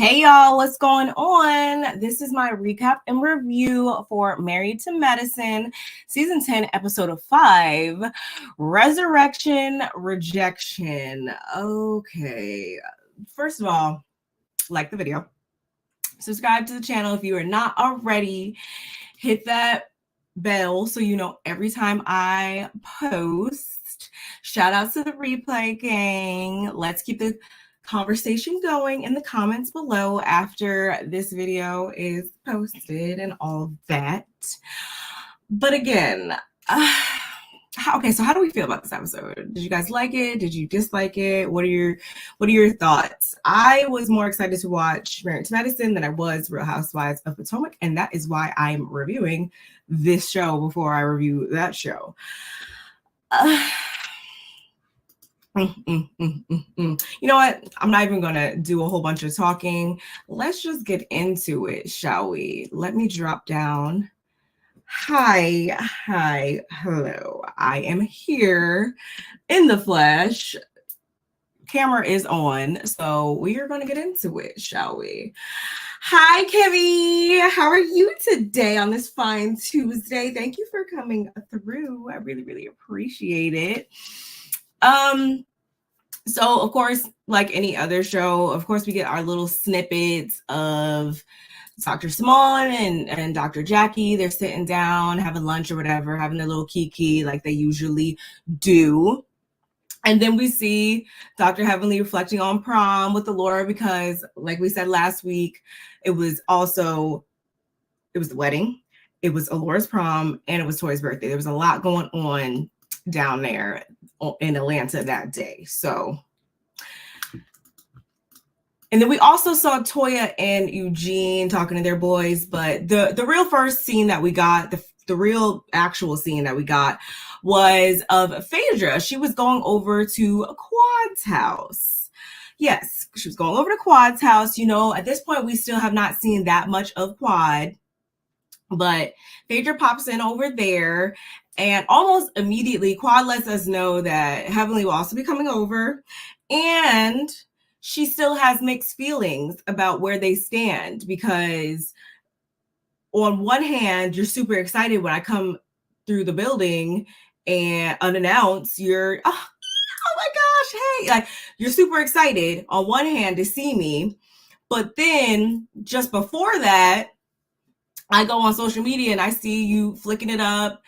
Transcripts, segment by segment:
Hey y'all, what's going on? This is my recap and review for Married to Medicine, Season 10, Episode 5, Resurrection, Rejection. Okay, first of all, like the video. Subscribe to the channel if you are not already. Hit that bell so you know every time I post. Shout out to the replay gang. Let's keep the conversation going in the comments below after this video is posted and all that. But again, okay, so how do we feel about this episode? Did you guys like it? Did you dislike it? What are your thoughts? I was more excited to watch Married to Medicine than I was Real Housewives of Potomac, and that is why I'm reviewing this show before I review that show. You know what? I'm not even gonna do a whole bunch of talking. Let's just get into it, shall we? Let me drop down. Hi, hello. I am here in the flesh. Camera is on, so we are gonna get into it, shall we? Hi, Kimmy. How are you today on this fine Tuesday? Thank you for coming through. I really, really appreciate it. So of course, like any other show, of course, we get our little snippets of Dr. Simone and Dr. Jackie. They're sitting down, having lunch or whatever, having their little kiki like they usually do. And then we see Dr. Heavenly reflecting on prom with Laura because, like we said last week, it was the wedding, it was Alora's prom, and it was Toya's birthday. There was a lot going on down there in Atlanta that day. So, and then we also saw Toya and Eugene talking to their boys, but the real first scene that we got, the real actual scene that we got was of Phaedra. She was going over to Quad's house. Yes, she was going over to Quad's house. You know, at this point, we still have not seen that much of Quad, but Phaedra pops in over there, and almost immediately, Quad lets us know that Heavenly will also be coming over, and she still has mixed feelings about where they stand because on one hand, you're super excited when I come through the building and unannounced, you're, oh my gosh, hey, like you're super excited on one hand to see me. But then just before that, I go on social media and I see you flicking it up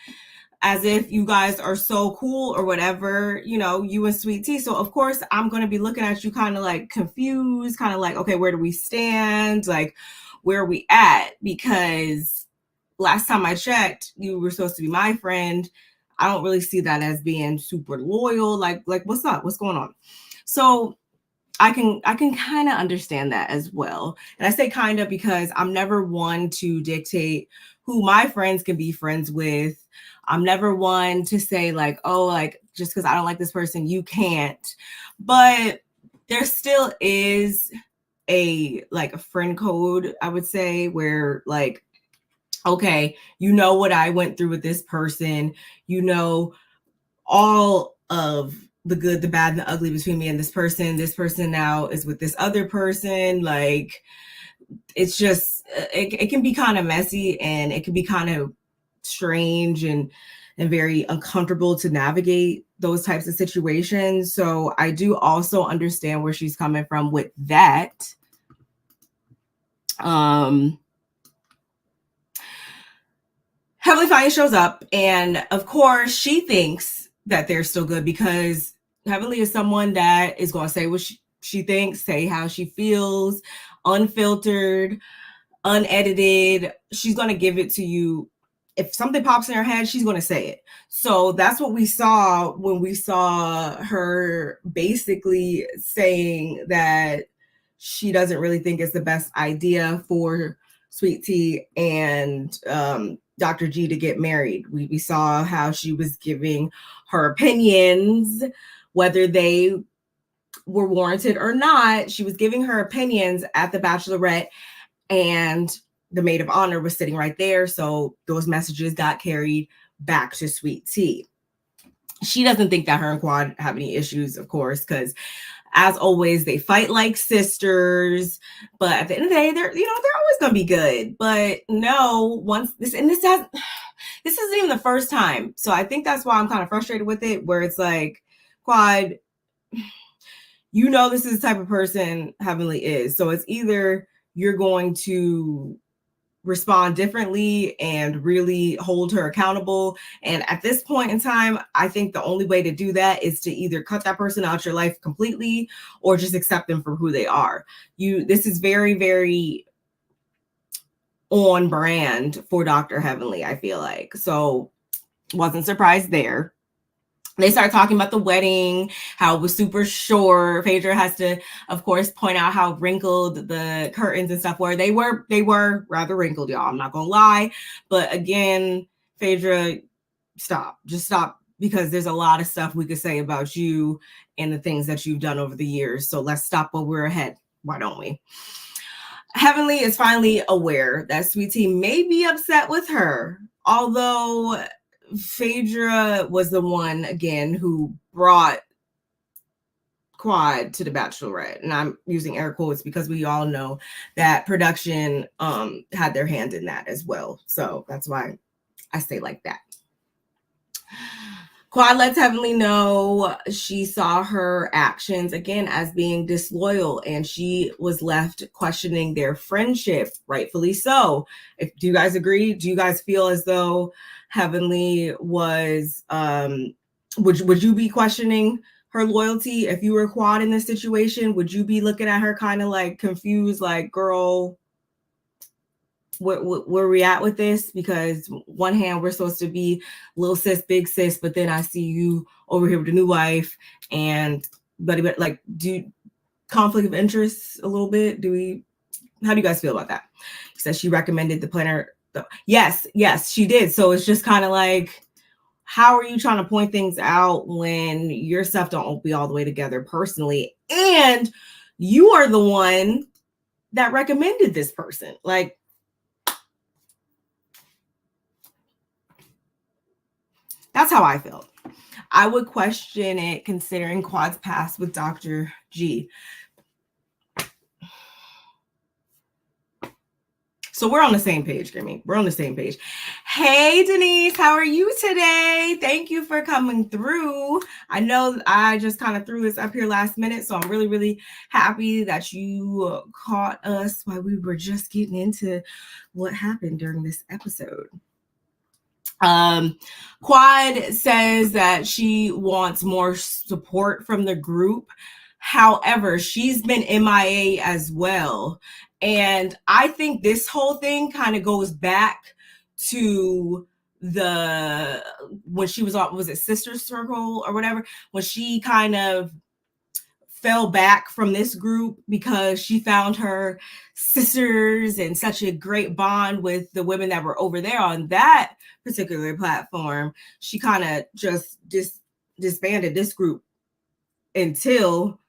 as if you guys are so cool or whatever, you know, you and Sweet Tea. So of course I'm going to be looking at you kind of like confused, kind of like, okay, where do we stand? Like, where are we at? Because last time I checked, you were supposed to be my friend. I don't really see that as being super loyal. Like what's up? What's going on? So I can kind of understand that as well. And I say kind of because I'm never one to dictate who my friends can be friends with. I'm never one to say like, oh, like just because I don't like this person, you can't. But there still is a friend code, I would say, where like, okay, you know what I went through with this person, you know all of the good, the bad, and the ugly between me and this person. This person now is with this other person. Like, it's just, it can be kind of messy and it can be kind of strange and very uncomfortable to navigate those types of situations. So I do also understand where she's coming from with that. Heavenly finally shows up, and of course she thinks that they're still good because Heavenly is someone that is going to say what she thinks, say how she feels, unfiltered, unedited. She's going to give it to you. If something pops in her head, she's going to say it. So that's what we saw when we saw her basically saying that she doesn't really think it's the best idea for Sweet Tea and Dr. G to get married. We saw how she was giving her opinions, whether they were warranted or not. She was giving her opinions at the Bachelorette, and the maid of honor was sitting right there. So those messages got carried back to Sweet Tea. She doesn't think that her and Quad have any issues, of course, because As always, they fight like sisters, but at the end of the day, they're always gonna be good. But no, this isn't even the first time. So I think that's why I'm kind of frustrated with it, where it's like, Quad, this is the type of person Heavenly is. So it's either you're going to respond differently and really hold her accountable. And at this point in time, I think the only way to do that is to either cut that person out your life completely or just accept them for who they are. This is very, very on brand for Dr. Heavenly, I feel like. So wasn't surprised there. They start talking about the wedding, how it was super short. Phaedra has to, of course, point out how wrinkled the curtains and stuff were. They were rather wrinkled, y'all. I'm not gonna lie. But again, Phaedra, just stop, because there's a lot of stuff we could say about you and the things that you've done over the years. So let's stop while we're ahead. Why don't we? Heavenly is finally aware that Sweet Tea may be upset with her, although Phaedra was the one, again, who brought Quad to the Bachelorette. And I'm using air quotes because we all know that production had their hand in that as well. So that's why I say like that. Quad lets Heavenly know she saw her actions, again, as being disloyal, and she was left questioning their friendship, rightfully so. Do you guys agree? Do you guys feel as though Heavenly was, would you be questioning her loyalty if you were Quad in this situation? Would you be looking at her kind of like confused, like, girl, where we at with this? Because one hand, we're supposed to be little sis, big sis, but then I see you over here with a new wife, and but like, do conflict of interest a little bit? How do you guys feel about that? She says she recommended the planner. Yes, she did. So it's just kind of like, how are you trying to point things out when your stuff don't be all the way together personally, and you are the one that recommended this person? Like, that's how I felt. I would question it considering Quad's past with Dr. G. So we're on the same page, Grimmy. We're on the same page. Hey, Denise, how are you today? Thank you for coming through. I know I just kind of threw this up here last minute, so I'm really, really happy that you caught us while we were just getting into what happened during this episode. Quad says that she wants more support from the group. However, she's been MIA as well. And I think this whole thing kind of goes back to when she was on, was it Sister Circle or whatever, when she kind of fell back from this group because she found her sisters and such a great bond with the women that were over there on that particular platform. She kind of just disbanded this group until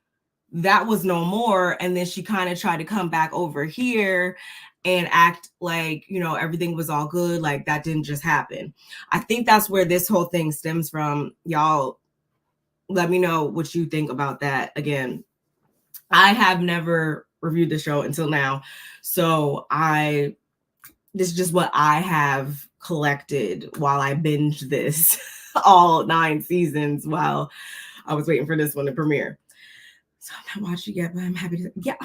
that was no more, and then she kind of tried to come back over here and act like, everything was all good. Like, that didn't just happen. I think that's where this whole thing stems from. Y'all, let me know what you think about that. Again, I have never reviewed the show until now, so this is just what I have collected while I binged this all 9 seasons while I was waiting for this one to premiere. So I'm not watching yet, but I'm happy to. Yeah,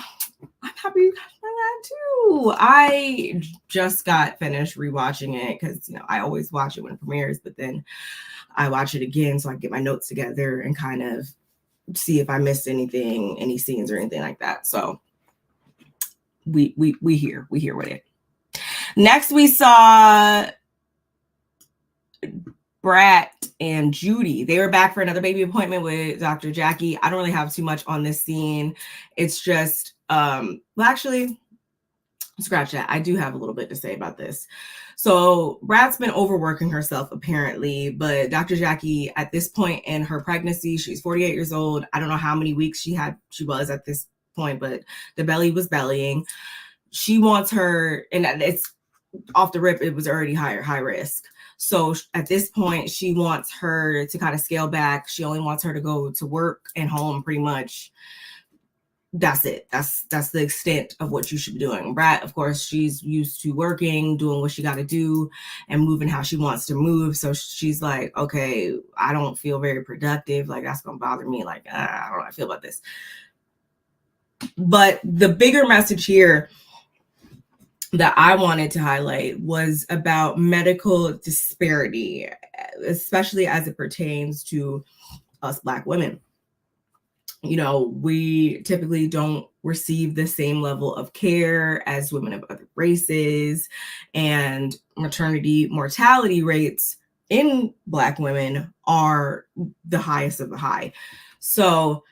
I'm happy you guys find that too. I just got finished rewatching it because I always watch it when it premieres, but then I watch it again so I get my notes together and kind of see if I missed anything, any scenes or anything like that. So we here with it. Next, we saw Brat and Judy. They were back for another baby appointment with Dr. Jackie. I don't really have too much on this scene. It's just, actually, scratch that. I do have a little bit to say about this. So Brat's been overworking herself apparently, but Dr. Jackie, at this point in her pregnancy, she's 48 years old. I don't know how many weeks she was at this point, but the belly was bellying. She wants her, and it's off the rip, it was already high risk. So at this point, she wants her to kind of scale back. She only wants her to go to work and home pretty much. That's it. That's the extent of what you should be doing. Brat, of course, she's used to working, doing what she got to do, and moving how she wants to move. So she's like, okay, I don't feel very productive. Like, that's gonna bother me. Like, I don't know how I feel about this. But the bigger message here that I wanted to highlight was about medical disparity, especially as it pertains to us Black women. You know, we typically don't receive the same level of care as women of other races, and maternity mortality rates in Black women are the highest of the high. So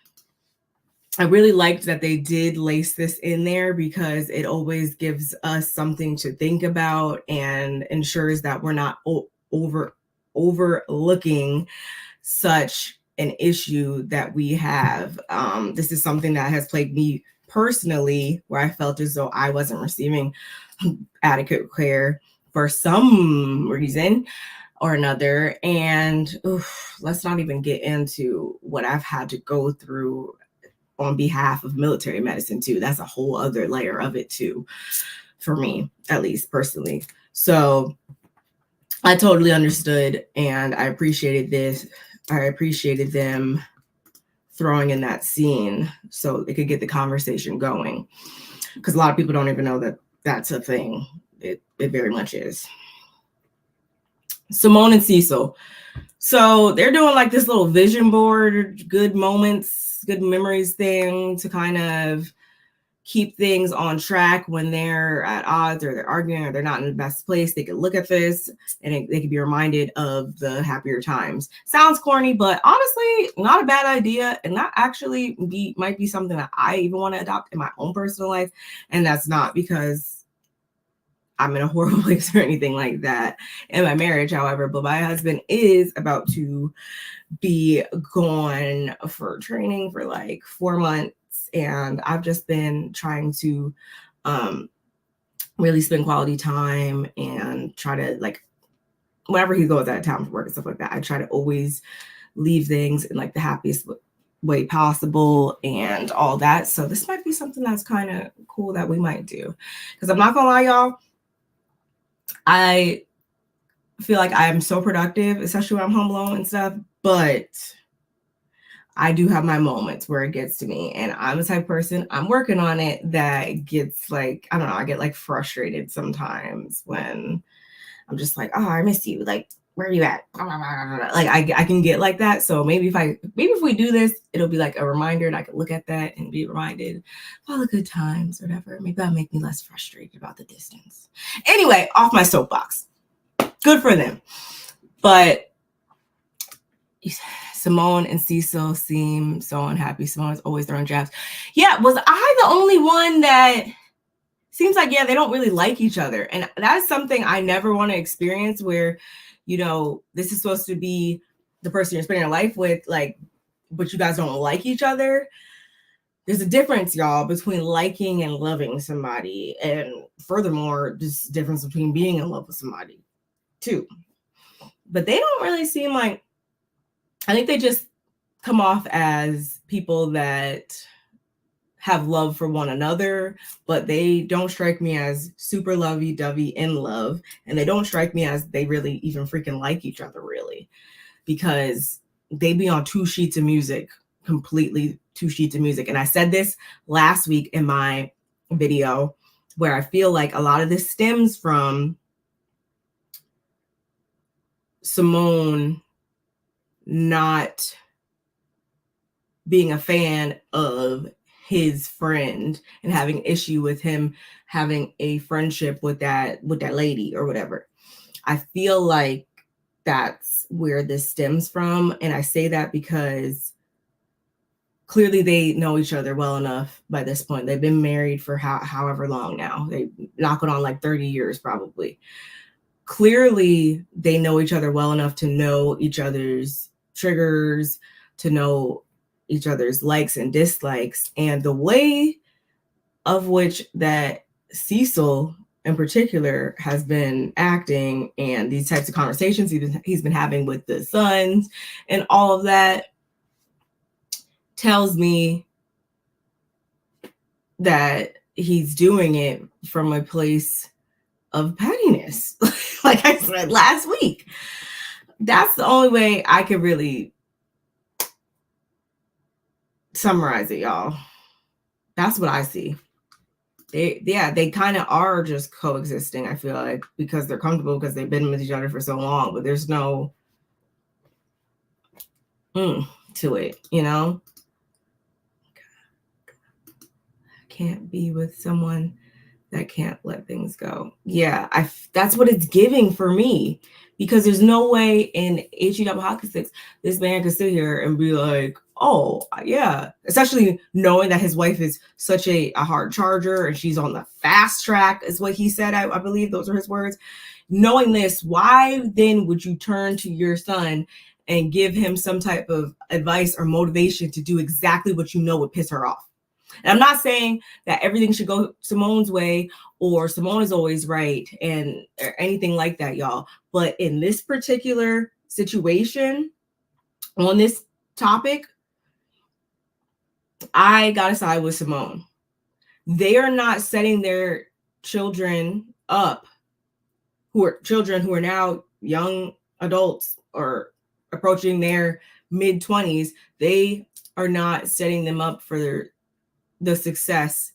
I really liked that they did lace this in there, because it always gives us something to think about and ensures that we're not overlooking such an issue that we have. This is something that has plagued me personally, where I felt as though I wasn't receiving adequate care for some reason or another. And let's not even get into what I've had to go through on behalf of military medicine too. That's a whole other layer of it too, for me, at least personally. So I totally understood, and I appreciated this. I appreciated them throwing in that scene so they could get the conversation going, because a lot of people don't even know that that's a thing. It very much is. Simone and Cecil. So they're doing like this little vision board, good moments, good memories thing to kind of keep things on track when they're at odds or they're arguing or they're not in the best place. They could look at this and they could be reminded of the happier times. Sounds corny, but honestly, not a bad idea. And that actually might be something that I even want to adopt in my own personal life. And that's not because I'm in a horrible place or anything like that in my marriage, however, but my husband is about to be gone for training for like 4 months. And I've just been trying to really spend quality time and try to, like, whenever he goes out of town for work and stuff like that, I try to always leave things in like the happiest way possible and all that. So this might be something that's kind of cool that we might do. Because I'm not gonna lie, y'all, I feel like I am so productive, especially when I'm home alone and stuff, but I do have my moments where it gets to me, and I'm the type of person, I'm working on it, that gets like, I don't know, I get like frustrated sometimes when I'm just like, oh, I miss you. Like, where are you at? Like I can get like that. So maybe if we do this, it'll be like a reminder, and I can look at that and be reminded of all the good times or whatever. Maybe that'll make me less frustrated about the distance. Anyway, off my soapbox. Good for them. But Simone and Cecil seem so unhappy. Simone is always throwing jabs. Yeah, was I the only one that seems like, yeah, they don't really like each other? And that's something I never want to experience, where, you know, this is supposed to be the person you're spending your life with, like, but you guys don't like each other. There's a difference, y'all, between liking and loving somebody. And furthermore, there's a difference between being in love with somebody too. But they don't really seem like, I think they just come off as people that have love for one another, but they don't strike me as super lovey-dovey in love. And they don't strike me as they really even freaking like each other, really, because they be on two sheets of music, completely two sheets of music. And I said this last week in my video, where I feel like a lot of this stems from Simone not being a fan of his friend and having an issue with him having a friendship with that lady or whatever. I feel like that's where this stems from. And I say that because clearly they know each other well enough by this point. They've been married for however long now. They knocking on like 30 years probably. Clearly they know each other well enough to know each other's triggers, to know each other's likes and dislikes. And the way of which that Cecil in particular has been acting, and these types of conversations he's been having with the sons and all of that tells me that he's doing it from a place of pettiness. Like I said last week, that's the only way I could really summarize it, y'all. That's what I see. They kind of are just coexisting, I feel like, because they're comfortable, because they've been with each other for so long, but there's no to it, you know? I can't be with someone that can't let things go. Yeah, that's what it's giving for me, because there's no way in HE double hockey sticks this man could sit here and be like, oh yeah, especially knowing that his wife is such a hard charger and she's on the fast track, is what he said. I believe those are his words. Knowing this, why then would you turn to your son and give him some type of advice or motivation to do exactly what you know would piss her off? And I'm not saying that everything should go Simone's way or Simone is always right or anything like that, y'all. But in this particular situation, on this topic, I gotta side with Simone. They are not setting their children up, who are now young adults or approaching their mid-20s. They are not setting them up for the success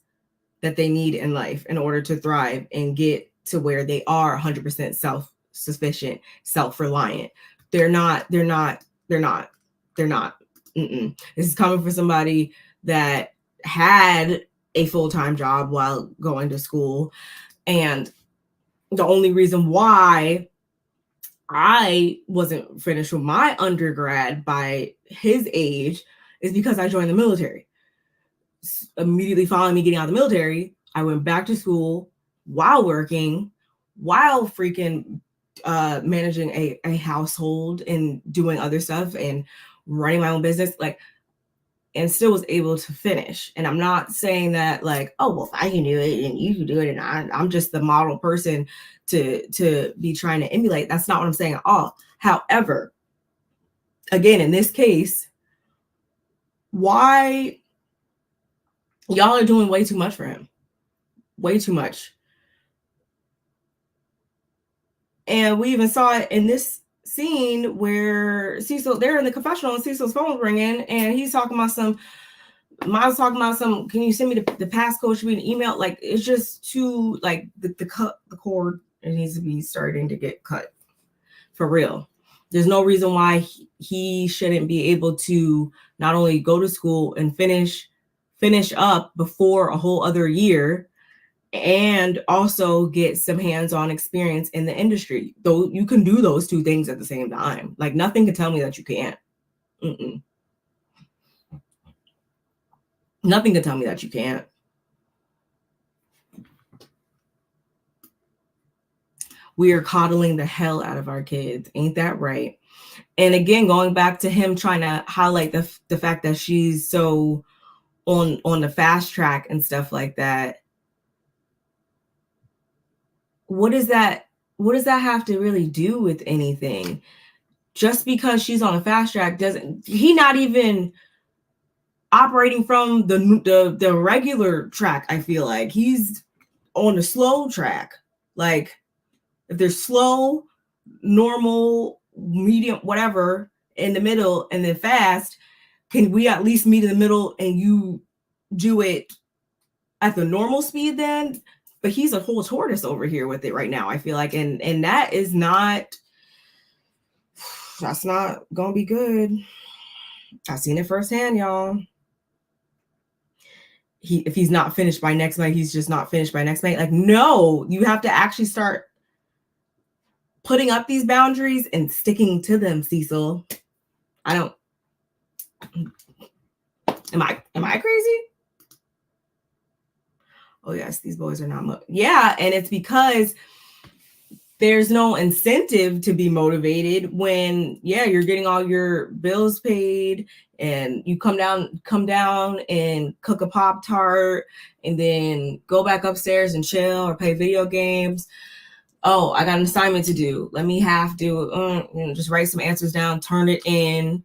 that they need in life in order to thrive and get to where they are 100% self-sufficient, self-reliant. They're not. This is coming from somebody that had a full-time job while going to school. And the only reason why I wasn't finished with my undergrad by his age is because I joined the military. Immediately following me getting out of the military, I went back to school while working, while freaking managing a household and doing other stuff and running my own business, like, and still was able to finish. And I'm not saying that like, oh, well, if I can do it and you can do it and I'm just the model person to be trying to emulate. That's not what I'm saying at all. However, again, in this case, why y'all are doing way too much for him. Way too much. And we even saw it in this scene where Cecil, they're in the confessional and Cecil's phone's ringing and he's talking about Miles talking about can you send me the passcode? Should be an email? Like, it's just too, like, the cord, it needs to be starting to get cut. For real. There's no reason why he shouldn't be able to not only go to school and finish up before a whole other year, and also get some hands-on experience in the industry. Though you can do those two things at the same time. Like, nothing can tell me that you can't. Nothing can tell me that you can't. We are coddling the hell out of our kids. Ain't that right? And again, going back to him trying to highlight the fact that she's so on the fast track and stuff like that. What does that have to really do with anything? Just because she's on a fast track he not even operating from the regular track. I feel like he's on the slow track. Like, if there's slow, normal, medium, whatever in the middle, and then fast, can we at least meet in the middle and you do it at the normal speed then? But he's a whole tortoise over here with it right now, I feel like. And that is that's not gonna be good. I've seen it firsthand, y'all. If he's not finished by next night, he's just not finished by next night. Like, no, you have to actually start putting up these boundaries and sticking to them, Cecil. Am I crazy? Oh yes, these boys are not. Yeah, and it's because there's no incentive to be motivated when, yeah, you're getting all your bills paid and you come down and cook a Pop-Tart and then go back upstairs and chill or play video games. Oh, I got an assignment to do. Let me just write some answers down, turn it in.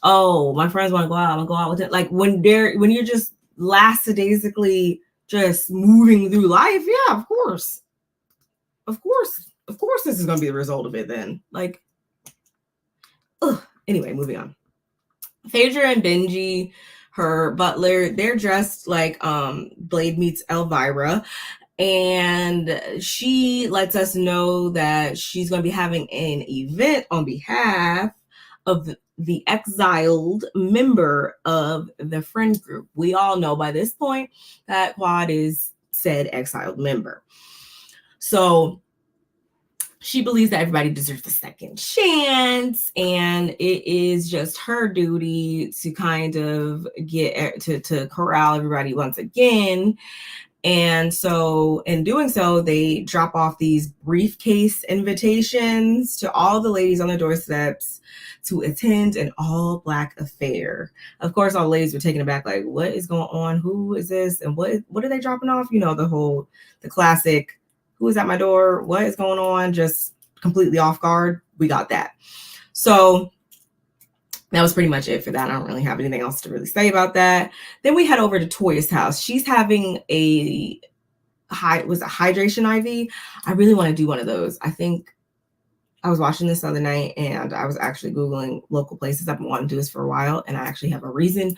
Oh, my friends want to go out. I'm gonna go out with it. Like when you're just lackadaisically just moving through life, yeah, of course, this is gonna be the result of it. Then, like, anyway, moving on. Phaedra and Benji, her butler, they're dressed like Blade meets Elvira. And she lets us know that she's going to be having an event on behalf of the exiled member of the friend group. We all know by this point that Quad is said exiled member. So she believes that everybody deserves a second chance, and it is just her duty to kind of get to corral everybody once again. And so in doing so, they drop off these briefcase invitations to all the ladies on their doorsteps to attend an all-Black affair. Of course, all the ladies were taken aback, like, what is going on? Who is this? And what are they dropping off? You know, the classic, who is at my door? What is going on? Just completely off guard. We got that. So that was pretty much it for that. I don't really have anything else to really say about that. Then we head over to Toya's house. She's having a hydration IV. I really want to do one of those. I think I was watching this the other night and I was actually Googling local places. I've been wanting to do this for a while, and I actually have a reason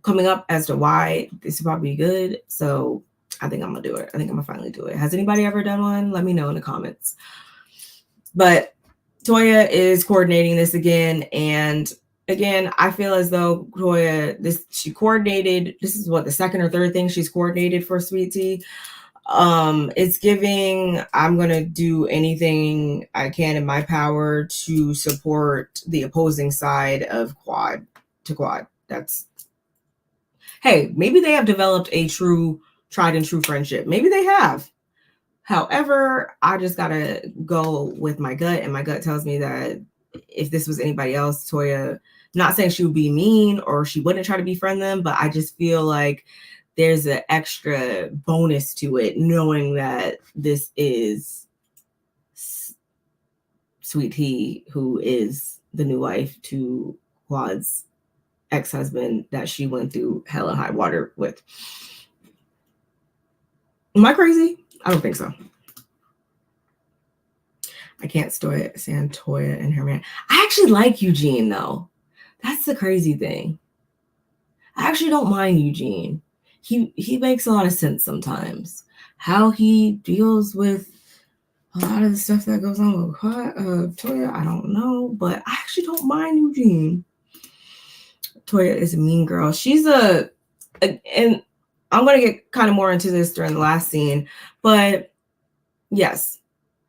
coming up as to why this would probably be good. So I think I'm going to do it. I think I'm going to finally do it. Has anybody ever done one? Let me know in the comments. But Toya is coordinating this again, and again, I feel as though Toya, she coordinated. This is what, the second or third thing she's coordinated for Sweet Tea. It's giving, I'm gonna do anything I can in my power to support the opposing side of Quad. That's, hey, maybe they have developed a tried and true friendship. Maybe they have. However, I just gotta go with my gut, and my gut tells me that if this was anybody else, Toya, not saying she would be mean or she wouldn't try to befriend them, but I just feel like there's an extra bonus to it, knowing that this is Sweet Tea, who is the new wife to Quad's ex-husband that she went through hell and high water with. Am I crazy? I don't think so. I can't stand Toya and her man. I actually like Eugene, though. That's the crazy thing. I actually don't mind Eugene. He makes a lot of sense sometimes. How he deals with a lot of the stuff that goes on with Toya, I don't know. But I actually don't mind Eugene. Toya is a mean girl. She's and I'm going to get kind of more into this during the last scene, but yes,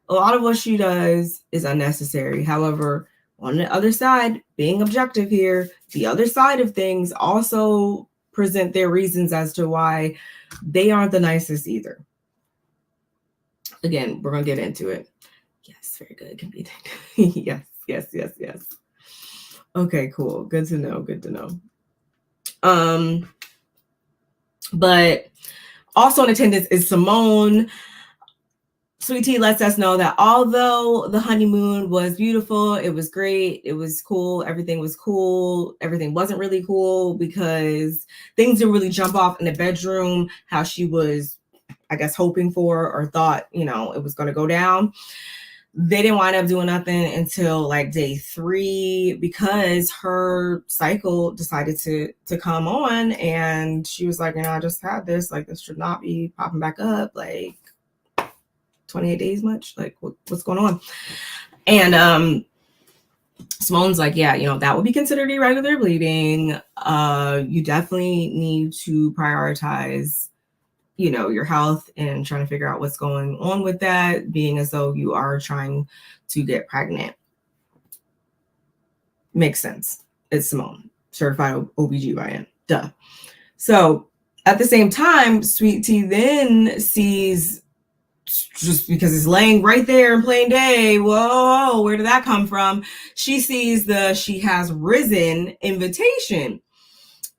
a lot of what she does is unnecessary. However, on the other side, being objective here, the other side of things also present their reasons as to why they aren't the nicest either. Again, we're going to get into it. Yes, very good. Yes. Okay, cool. Good to know. But also in attendance is Simone. Sweet Tea lets us know that although the honeymoon was beautiful, it was great, it was cool, everything was cool, everything wasn't really cool because things didn't really jump off in the bedroom how she was, I guess, hoping for or thought, it was going to go down. They didn't wind up doing nothing until like day 3 because her cycle decided to come on, and she was like, I just had this, like, this should not be popping back up, like 28 days much, like what's going on? And Simone's like, yeah, that would be considered irregular bleeding. You definitely need to prioritize your health and trying to figure out what's going on with that, being as though you are trying to get pregnant. Makes sense. It's Simone, certified OBGYN. Duh. So at the same time, Sweet Tea then sees just because it's laying right there in plain day. Whoa, where did that come from? She sees the She Has Risen invitation,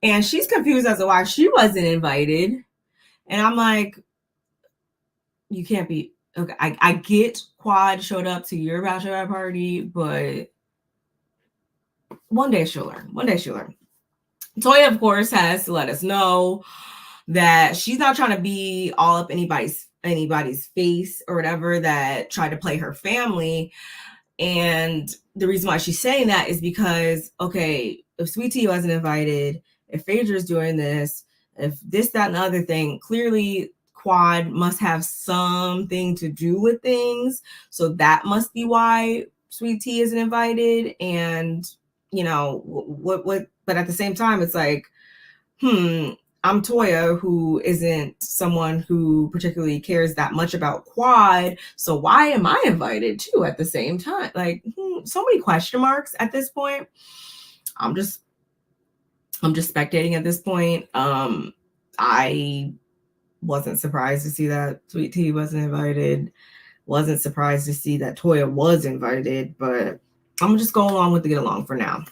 and she's confused as to why she wasn't invited. And I'm like, you can't be. Okay, I get Quad showed up to your bachelorette party, but one day she'll learn. One day she'll learn. Toya, of course, has to let us know that she's not trying to be all up anybody's face or whatever that tried to play her family. And the reason why she's saying that is because, okay, if Sweet Tea wasn't invited, if Phaedra's doing this, if this, that, and the other thing, clearly Quad must have something to do with things. So that must be why Sweet Tea isn't invited. And, you know, what, but at the same time, it's like, I'm Toya, who isn't someone who particularly cares that much about Quad. So why am I invited too at the same time? Like, so many question marks at this point. I'm just spectating at this point. I wasn't surprised to see that Sweet Tea wasn't invited. Wasn't surprised to see that Toya was invited, but I'm just going along with the get along for now.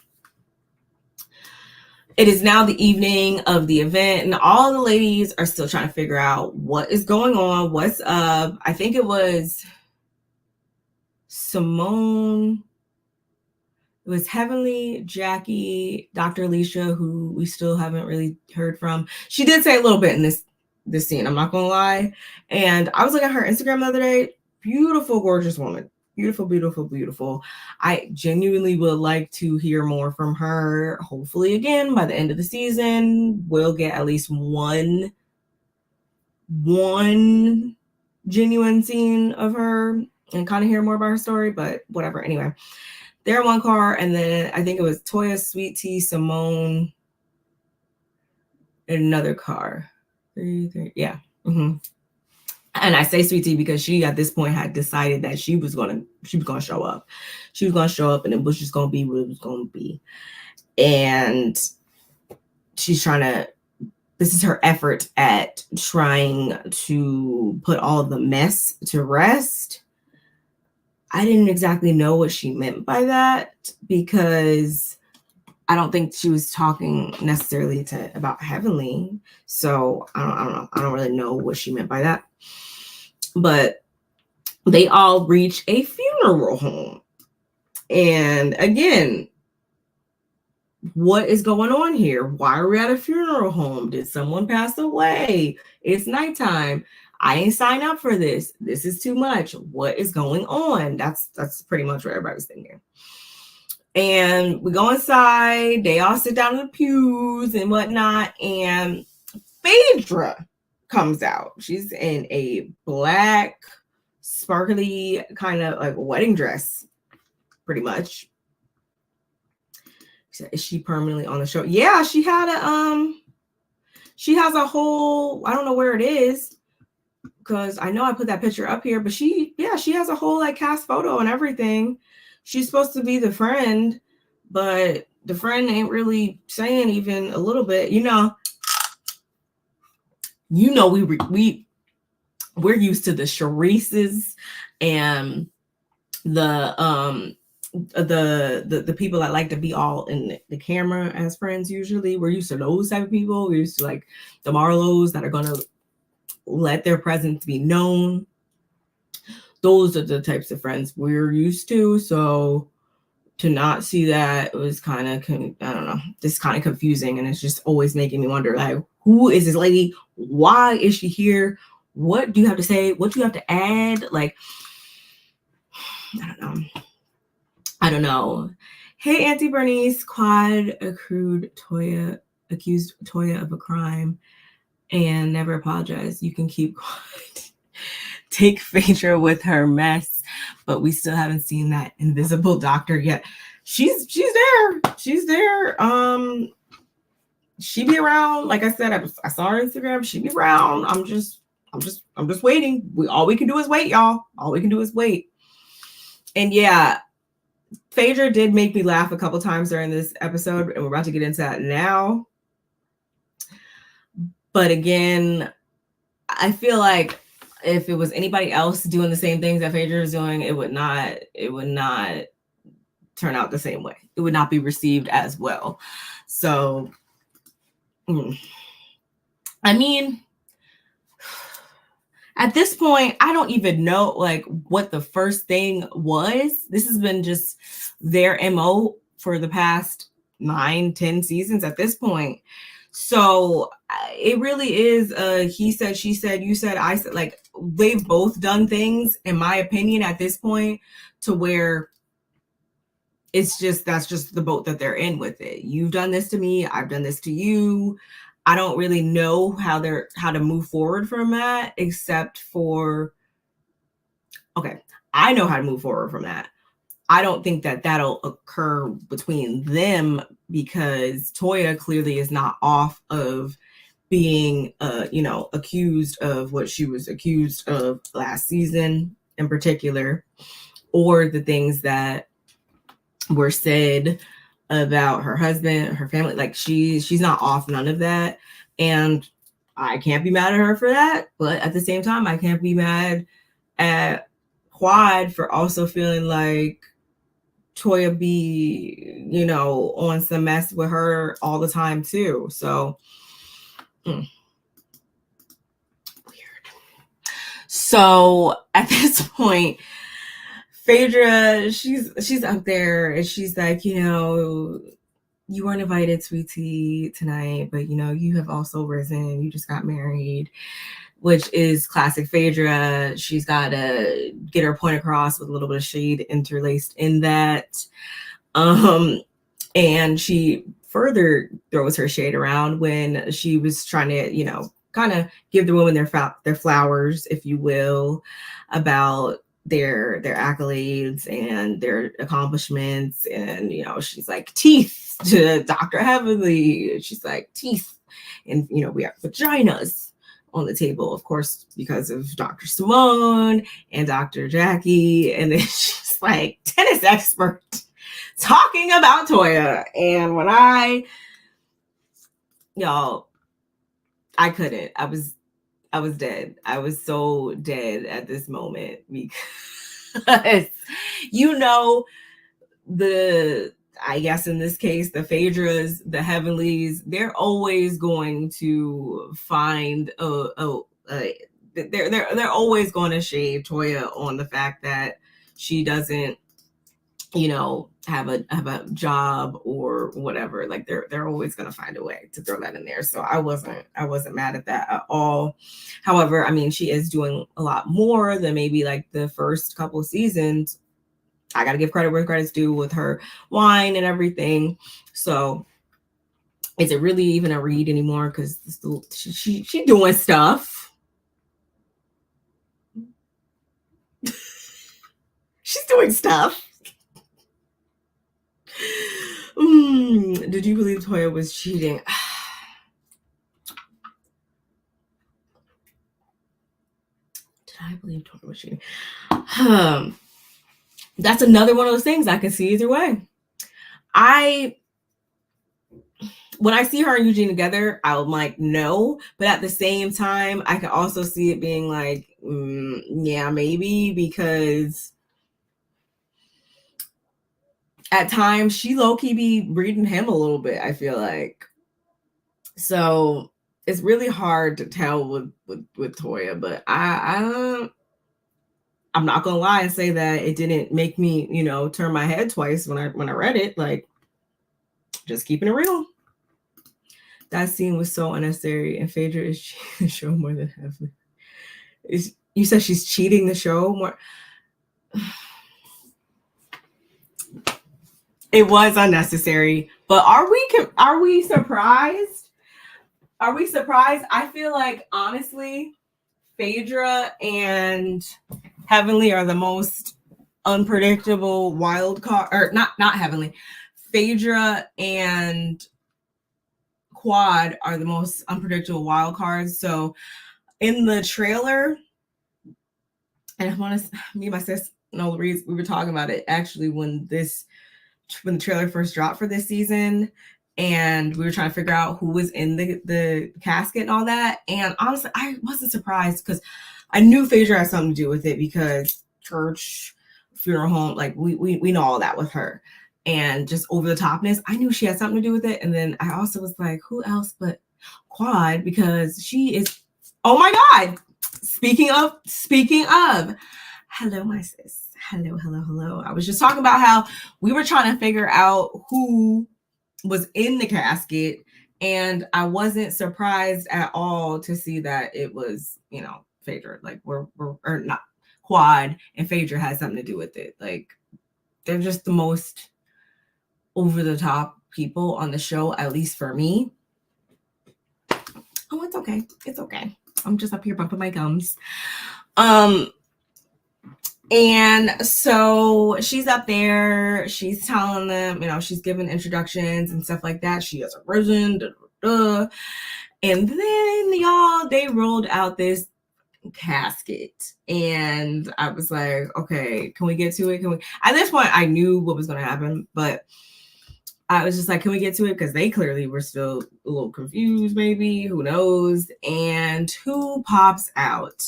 It is now the evening of the event, and all the ladies are still trying to figure out what is going on, what's up. I think it was Simone. It was Heavenly, Jackie, Dr. Alicia, who we still haven't really heard from. She did say a little bit in this scene, I'm not going to lie. And I was looking at her Instagram the other day. Beautiful, gorgeous woman. Beautiful, beautiful, beautiful. I genuinely would like to hear more from her. Hopefully, again, by the end of the season, we'll get at least one genuine scene of her and kind of hear more about her story, but whatever. Anyway, they're in one car, and then I think it was Toya, Sweet Tea, Simone, in another car. Three, yeah. And I say Sweet Tea because she at this point had decided that she was gonna show up. She was gonna show up, and it was just gonna be what it was gonna be. And she's trying to. This is her effort at trying to put all the mess to rest. I didn't exactly know what she meant by that because I don't think she was talking necessarily about Heavenly. So I don't know. I don't really know what she meant by that. But they all reach a funeral home. And again, what is going on here? Why are we at a funeral home? Did someone pass away? It's nighttime. I ain't signed up for this. This is too much. What is going on? That's pretty much what everybody was thinking. And we go inside. They all sit down in the pews and whatnot. And Phaedra comes out. She's in a black, sparkly kind of like wedding dress, pretty much. Is she permanently on the show? Yeah, she had she has a whole, I don't know where it is, because I know I put that picture up here, but she has a whole like cast photo and everything. She's supposed to be the friend, but the friend ain't really saying even a little bit, we're used to the Charices and the people that like to be all in the camera as friends. Usually we're used to those type of people. We're used to like the Marlows that are going to let their presence be known. Those are the types of friends we're used to. So to not see that, it was kind of, I don't know, just kind of confusing. And it's just always making me wonder, like, who is this lady? Why is she here? What do you have to say? What do you have to add? Like, I don't know. Hey, Auntie Bernice, Quad accused Toya of a crime and never apologized. You can keep quiet. Take Phaedra with her mess, but we still haven't seen that invisible doctor yet. She's there. She's there. She be around. Like I said, I saw her Instagram. She be around. I'm just waiting. All we can do is wait, y'all. All we can do is wait. And yeah, Phaedra did make me laugh a couple times during this episode, and we're about to get into that now. But again, I feel like if it was anybody else doing the same things that Phaedra is doing, it would not turn out the same way. It would not be received as well. So, I mean, at this point, I don't even know like what the first thing was. This has been just their MO for the past 9-10 seasons at this point. So it really is he said, she said, you said, I said. Like, they've both done things, in my opinion, at this point, to where it's just, that's just the boat that they're in with it. You've done this to me, I've done this to you. I don't really know how to move forward from that, except for, okay, I know how to move forward from that. I don't think that that'll occur between them, because Toya clearly is not off of being, accused of what she was accused of last season in particular, or the things that were said about her husband, her family. Like, she's not off none of that. And I can't be mad at her for that. But at the same time, I can't be mad at Quad for also feeling like Toya be, on some mess with her all the time too. So weird. So at this point, Phaedra, she's up there and she's like, you weren't invited, sweetie, tonight, but you have also risen. You just got married, which is classic Phaedra. She's got to get her point across with a little bit of shade interlaced in that. And she further throws her shade around when she was trying to, kind of give the women their flowers, if you will, about their accolades and their accomplishments. And, she's like, teeth to Dr. Heavenly. She's like, teeth. And, we have vaginas on the table, of course, because of Dr. Simone and Dr. Jackie. And then she's like, tennis expert talking about Toya. And when I couldn't. I was dead. I was so dead at this moment, because I guess in this case, the Phaedras, the Heavenlies, they're always going to find they're always going to shade Toya on the fact that she doesn't have a job or whatever. Like, they're always going to find a way to throw that in there. So I wasn't mad at that at all. However, I mean, she is doing a lot more than maybe like the first couple of seasons. I got to give credit where credit's due with her wine and everything. So is it really even a read anymore? Because she doing stuff. She's doing stuff. Did you believe Toya was cheating? Did I believe Toya was cheating? That's another one of those things I can see either way. When I see her and Eugene together, I'm like, no. But at the same time, I can also see it being like, yeah, maybe, because at times she low-key be reading him a little bit, I feel like. So it's really hard to tell with Toya, but I'm not gonna lie and say that it didn't make me, turn my head twice when I read it. Like, just keeping it real. That scene was so unnecessary, and Phaedra is cheating the show more than Heavenly. You said she's cheating the show more. It was unnecessary, but are we surprised? Are we surprised? I feel like, honestly, Phaedra and Heavenly are the most unpredictable wild card, or not Heavenly. Phaedra and Quad are the most unpredictable wild cards. So in the trailer, and I want to, me and my sis, we were talking about it actually when the trailer first dropped for this season, and we were trying to figure out who was in the casket and all that. And honestly, I wasn't surprised because I knew Phaedra had something to do with it because church, funeral home, like we know all that with her. And just over the topness, I knew she had something to do with it. And then I also was like, who else but Quad? Because she is, oh my God. Speaking of, hello, my sis. Hello. I was just talking about how we were trying to figure out who was in the casket, and I wasn't surprised at all to see that it was, Phaedra. Like we're or not Quad, and Phaedra has something to do with it. Like they're just the most over the top people on the show, at least for me. Oh, it's okay. It's okay. I'm just up here bumping my gums. And so she's up there, she's telling them, she's giving introductions and stuff like that. She has arisen, and then y'all, they rolled out this casket, and I was like, okay, can we get to it? At this point, I knew what was going to happen, but I was just like, can we get to it? Because they clearly were still a little confused, maybe, who knows? And who pops out?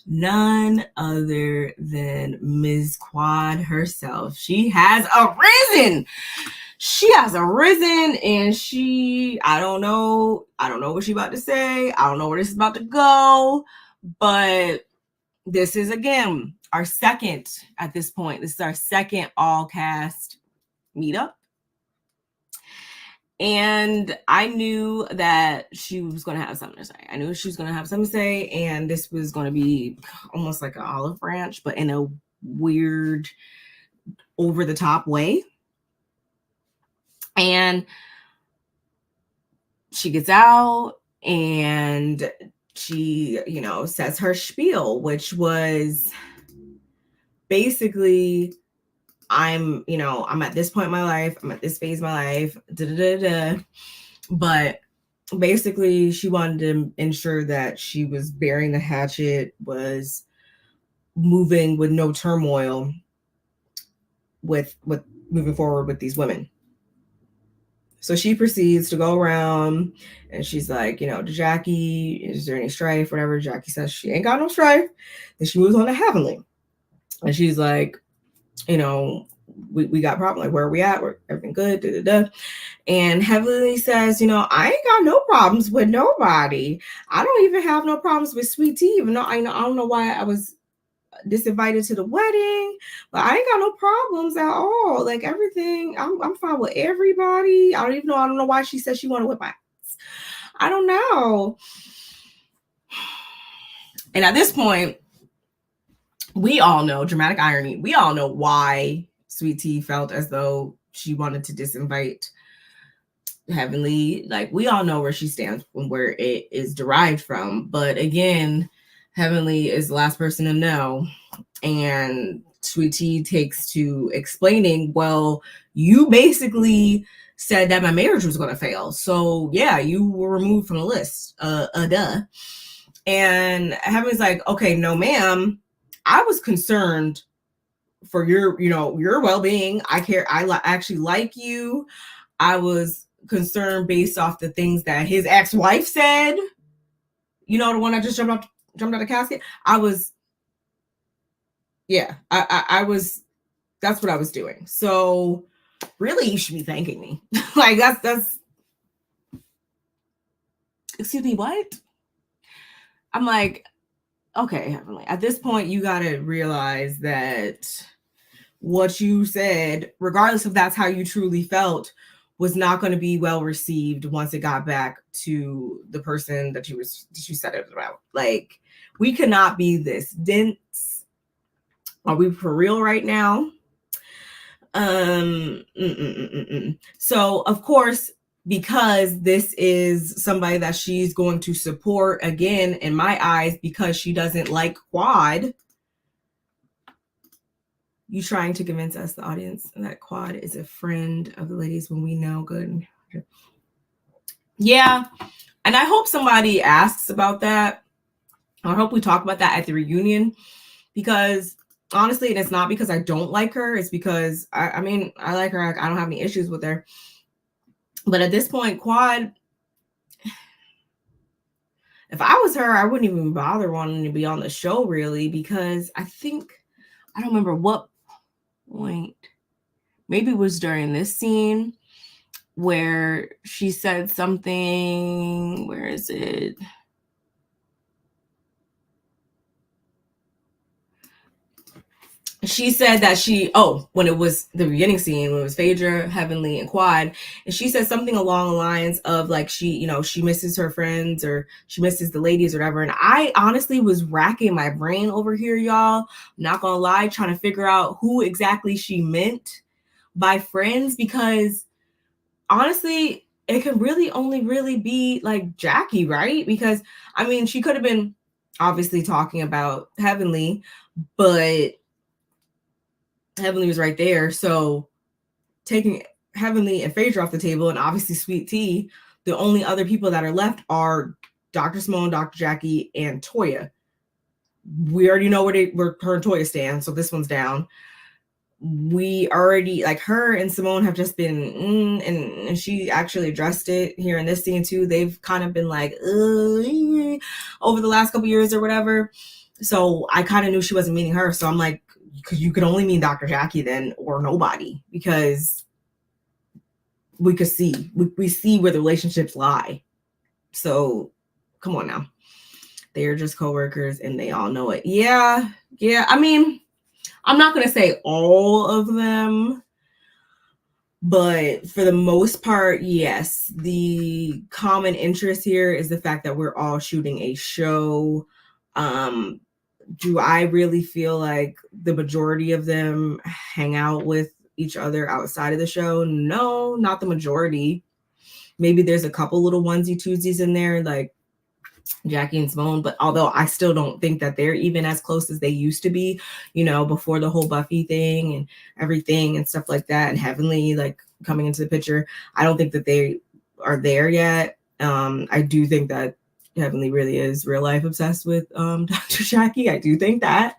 None other than Ms. Quad herself. She has arisen. And I don't know what she's about to say. I don't know where this is about to go, but this is, again, our second, at this point, this is our second all cast meetup. And I knew that she was going to have something to say. And this was going to be almost like an olive branch, but in a weird, over-the-top way. And she gets out, and she, says her spiel, which was basically, I'm at this point in my life, I'm at this phase of my life, but basically she wanted to ensure that she was bearing the hatchet, was moving with no turmoil with moving forward with these women. So she proceeds to go around, and she's like, to Jackie, is there any strife, whatever. Jackie says she ain't got no strife. Then she moves on to Heavenly, and she's like, we got problem. Like, where are we at? We're everything good. And Heavenly says, I ain't got no problems with nobody. I don't even have no problems with Sweet Tea, even though I don't know why I was disinvited to the wedding, but I ain't got no problems at all. Like, everything, I'm fine with everybody. I don't know why she said she wanted to whip my ass. I don't know. And at this point, we all know, dramatic irony, we all know why Sweet Tea felt as though she wanted to disinvite Heavenly. Like, we all know where she stands and where it is derived from. But again, Heavenly is the last person to know. And Sweet Tea takes to explaining, well, you basically said that my marriage was going to fail. So yeah, you were removed from the list. Duh. And Heavenly's like, okay, no, ma'am. I was concerned for your well-being. I care. I actually like you. I was concerned based off the things that his ex-wife said. The one that just jumped out of the casket. I was that's what I was doing. So really, you should be thanking me. Like, that's excuse me, what? I'm like, okay, Heavenly, at this point, you got to realize that what you said, regardless if that's how you truly felt, was not going to be well received once it got back to the person that you said it about. Like, we could not be this dense. Are we for real right now? So, of course, because this is somebody that she's going to support, again, in my eyes, because she doesn't like Quad. You trying to convince us, the audience, that Quad is a friend of the ladies when we know good. Yeah. And I hope somebody asks about that. I hope we talk about that at the reunion, because honestly, and it's not because I don't like her. It's because I like her. I don't have any issues with her. But at this point, Quad, if I was her, I wouldn't even bother wanting to be on the show, really, because I don't remember what point, maybe it was during this scene where she said something, where is it? She said that when it was the beginning scene, when it was Phaedra, Heavenly, and Quad, and she said something along the lines of like she misses her friends or she misses the ladies or whatever. And I honestly was racking my brain over here, y'all. I'm not gonna lie, trying to figure out who exactly she meant by friends, because honestly, it could really only really be like Jackie, right? Because I mean, she could have been obviously talking about Heavenly, but Heavenly was right there. So taking Heavenly and Phaedra off the table, and obviously Sweet Tea, the only other people that are left are Dr. Simone, Dr. Jackie, and Toya. We already know where her and Toya stand, so this one's down. We already, like, her and Simone have just been, and she actually addressed it here in this scene too. They've kind of been like, over the last couple years or whatever. So I kind of knew she wasn't meaning her. So I'm like, because you could only mean Dr. Jackie then, or nobody, because we could see, we see where the relationships lie. So come on now. They are just coworkers and they all know it. Yeah. I mean, I'm not going to say all of them, but for the most part, yes. The common interest here is the fact that we're all shooting a show. Do I really feel like the majority of them hang out with each other outside of the show? No, not the majority. Maybe there's a couple little onesie twosies in there, like Jackie and Simone, but although I still don't think that they're even as close as they used to be, before the whole Buffy thing and everything and stuff like that, and Heavenly like coming into the picture, I don't think that they are there yet. I do think that Heavenly really is real life obsessed with Dr. Jackie. I do think that,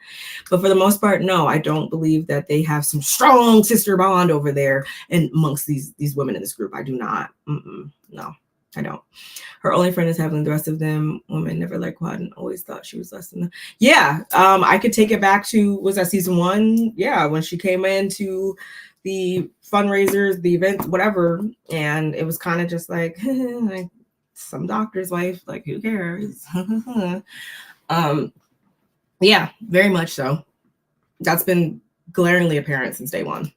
but for the most part, no, I don't believe that they have some strong sister bond over there and amongst these women in this group. I do not. No, I don't. Her only friend is Heavenly. The rest of them women never liked Quad and always thought she was less than them. Yeah, I could take it back to, was that season 1? Yeah, when she came into the fundraisers, the events, whatever, and it was kind of just like, like some doctor's wife, like who cares? Yeah, very much so. That's been glaringly apparent since day one.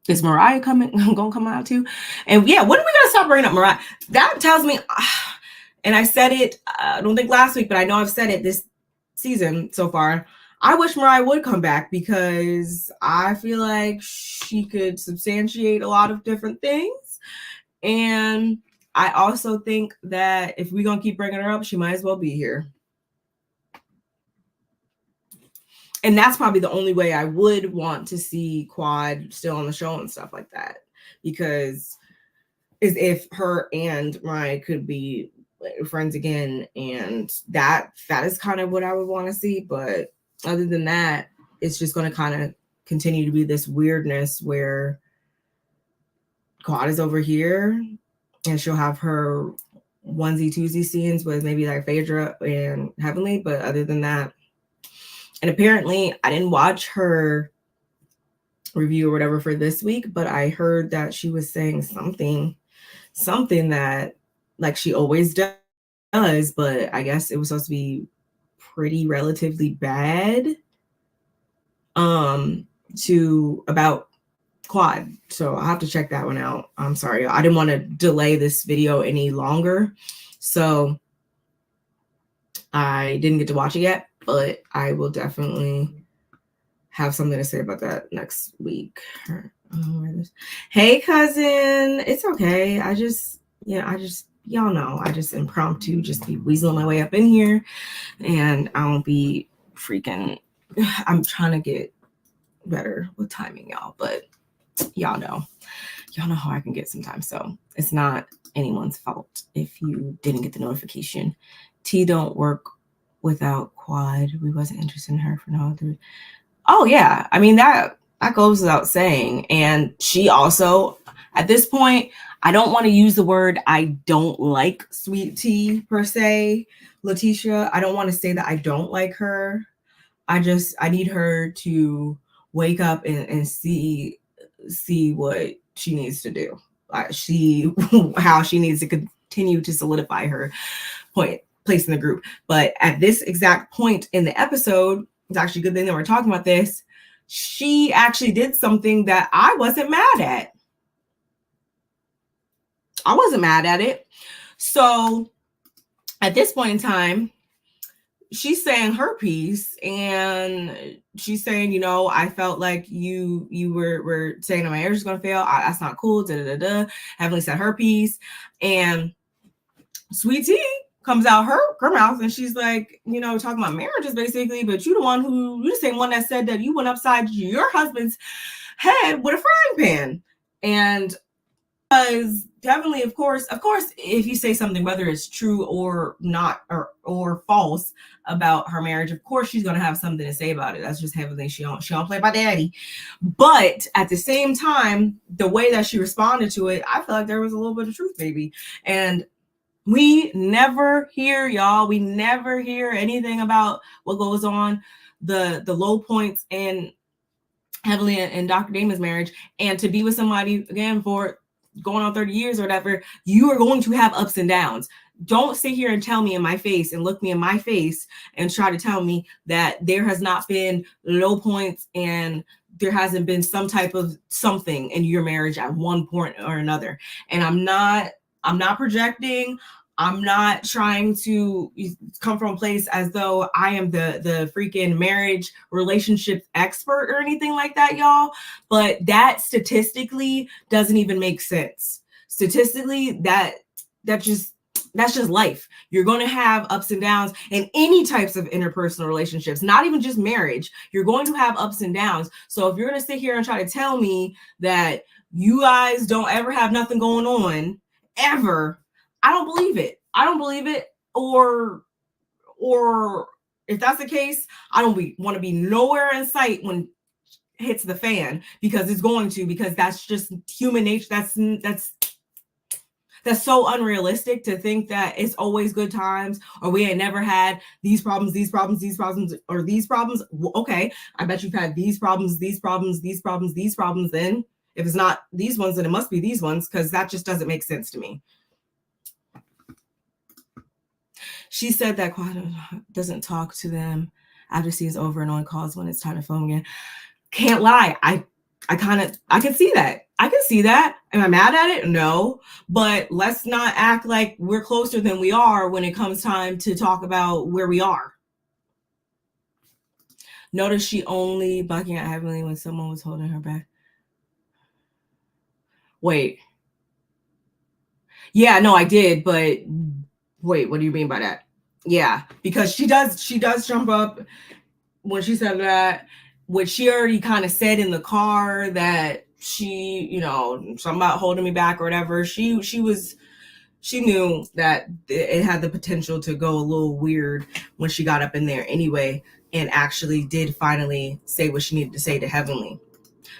Is Mariah gonna come out too? And yeah, when are we gonna stop bringing up Mariah? That tells me, and I said it, I don't think last week, but I know I've said it this season so far. I wish Mariah would come back because I feel like she could substantiate a lot of different things. And I also think that if we're gonna keep bringing her up, she might as well be here. And that's probably the only way I would want to see Quad still on the show and stuff like that, because is if her and Mariah could be friends again, and that is kind of what I would want to see. But other than that, it's just going to kind of continue to be this weirdness where Quad is over here and she'll have her onesie twosie scenes with maybe like Phaedra and Heavenly, but other than that, and apparently I didn't watch her review or whatever for this week, but I heard that she was saying something that like she always does, but I guess it was supposed to be pretty relatively bad to about Quad. So I'll have to check that one out. I'm sorry, I didn't want to delay this video any longer, so I didn't get to watch it yet, but I will definitely have something to say about that next week. Hey cousin, it's okay. I just y'all know, I just impromptu just be weaseling my way up in here, and I won't be freaking, I'm trying to get better with timing, y'all, but y'all know how I can get sometimes, so it's not anyone's fault if you didn't get the notification. T don't work without Quad. We wasn't interested in her for no other. Oh yeah, I mean that That goes without saying. And she also, at this point, I don't want to use the word I don't like Sweet Tea per se, Letitia. I don't want to say that I don't like her. I need her to wake up and see what she needs to do. See how she needs to continue to solidify her place in the group. But at this exact point in the episode, it's actually a good thing that we're talking about this. She actually did something that I wasn't mad at. I wasn't mad at it. So at this point in time, she's saying her piece, and she's saying, you know, I felt like you were saying that my marriage is going to fail. That's not cool. Heavenly said her piece, and Sweet Tea comes out her mouth, and she's like, you know, talking about marriages basically, but you the same one that said that you went upside your husband's head with a frying pan. And because definitely, of course, if you say something, whether it's true or not, or false about her marriage, of course she's gonna have something to say about it. That's just Heavenly. She don't play by daddy. But at the same time, the way that she responded to it, I feel like there was a little bit of truth, maybe. And we never hear, y'all. We never hear anything about what goes on, the low points in Heavenly and Dr. Damon's marriage. And to be with somebody again for going on 30 years or whatever, you are going to have ups and downs. Don't sit here and tell me in my face and look me in my face and try to tell me that there has not been low points and there hasn't been some type of something in your marriage at one point or another. And I'm not projecting. I'm not trying to come from a place as though I am the freaking marriage relationship expert or anything like that, y'all. But that statistically doesn't even make sense. Statistically, that's just life. You're going to have ups and downs in any types of interpersonal relationships, not even just marriage. You're going to have ups and downs. So if you're going to sit here and try to tell me that you guys don't ever have nothing going on ever, I don't believe it. Or if that's the case, I don't want to be nowhere in sight when it hits the fan, because it's going to, because that's just human nature. That's so unrealistic to think that it's always good times, or we ain't never had these problems, or these problems. Okay, I bet you've had these problems. Then if it's not these ones, then it must be these ones, because that just doesn't make sense to me. She said that Quad doesn't talk to them after scenes over and only calls when it's time to film again. Can't lie. I can see that. Am I mad at it? No. But let's not act like we're closer than we are when it comes time to talk about where we are. Notice she only bucking at Heavenly when someone was holding her back. Wait. Yeah, no, I did, but wait, what do you mean by that? Yeah, because she does jump up when she said that, which she already kind of said in the car that she, you know, something about holding me back or whatever. She knew that it had the potential to go a little weird when she got up in there anyway, and actually did finally say what she needed to say to Heavenly.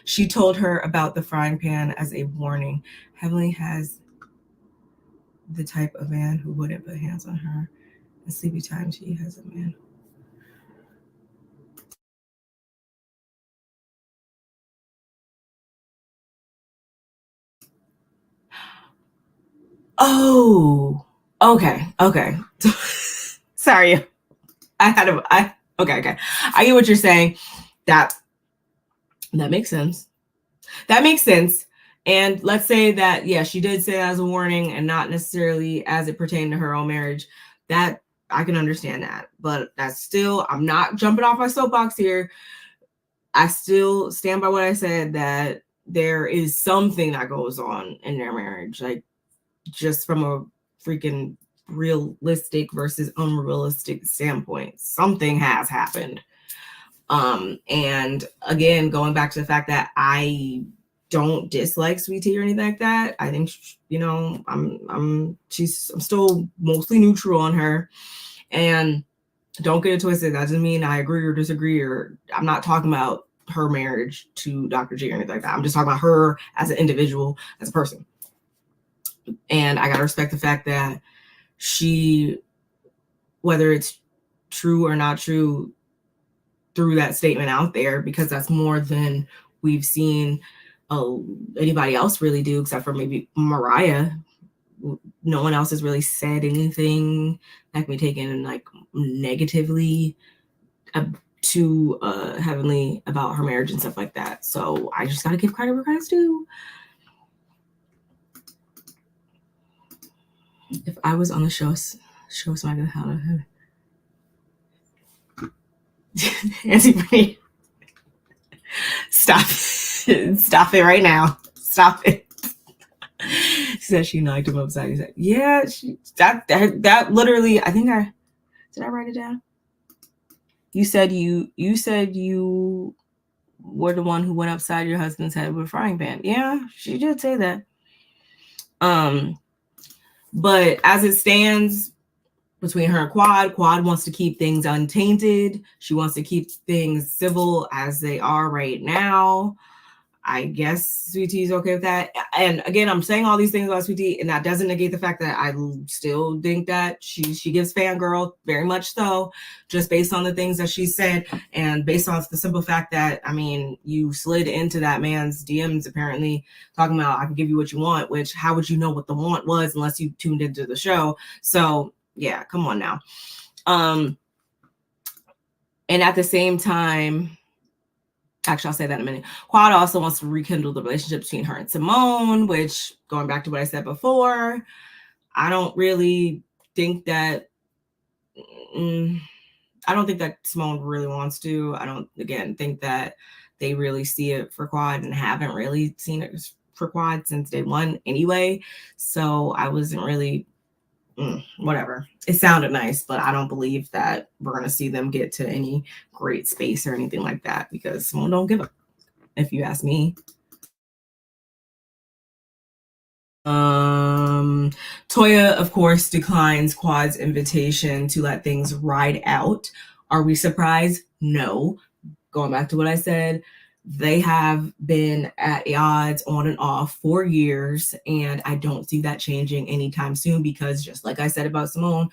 She told her about the frying pan as a warning. Heavenly has the type of man who wouldn't put hands on her. In sleepy time, she has a man. Oh, okay. Sorry. Okay. I get what you're saying. That makes sense. And let's say that, yeah, she did say that as a warning and not necessarily as it pertained to her own marriage. That I can understand that, but that's still, I'm not jumping off my soapbox here. I still stand by what I said, that there is something that goes on in their marriage, like just from a freaking realistic versus unrealistic standpoint. Something has happened. And again, going back to the fact that I don't dislike Sweet Tea or anything like that. I think, you know, I'm still mostly neutral on her, and don't get it twisted. That doesn't mean I agree or disagree, or I'm not talking about her marriage to Dr. G or anything like that. I'm just talking about her as an individual, as a person. And I gotta respect the fact that she, whether it's true or not true, threw that statement out there, because that's more than we've seen anybody else really do, except for maybe Mariah. No one else has really said anything that can be taken like negatively to Heavenly about her marriage and stuff like that. So I just gotta give credit where credit's due. If I was on the show somebody how to Nancy, stop it right now. Stop it. She said she knocked him upside. He said, yeah, that literally, I think did I write it down? You said you were the one who went upside your husband's head with a frying pan. Yeah, she did say that. But as it stands between her and Quad wants to keep things untainted. She wants to keep things civil as they are right now. I guess Sweet Tea's okay with that. And again, I'm saying all these things about Sweet Tea, and that doesn't negate the fact that I still think that she gives fangirl, very much so, just based on the things that she said, and based on the simple fact that, I mean, you slid into that man's DMs apparently talking about, I can give you what you want, which how would you know what the want was unless you tuned into the show? So yeah, come on now. And at the same time, actually, I'll say that in a minute. Quad also wants to rekindle the relationship between her and Simone, which, going back to what I said before, I don't really think that, I don't think that Simone really wants to. I don't, again, think that they really see it for Quad, and haven't really seen it for Quad since day one anyway. So I wasn't really, whatever. It sounded nice, but I don't believe that we're going to see them get to any great space or anything like that, because Simone don't give up, if you ask me. Toya, of course, declines Quad's invitation to let things ride out. Are we surprised? No. Going back to what I said, they have been at odds on and off for years, and I don't see that changing anytime soon, because just like I said about Simone,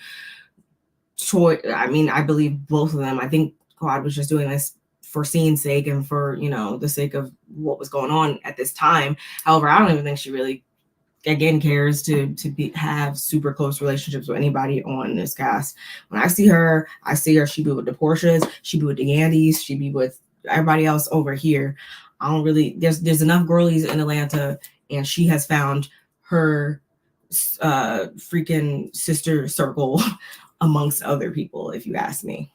I believe both of them. I think Quad was just doing this for scene's sake and for, the sake of what was going on at this time. However, I don't even think she really, again, cares to have super close relationships with anybody on this cast. When I see her, she be with the Portias, she be with the Andys, she be with everybody else over here. I don't really, there's enough girlies in Atlanta, and she has found her freaking sister circle amongst other people, if you ask me.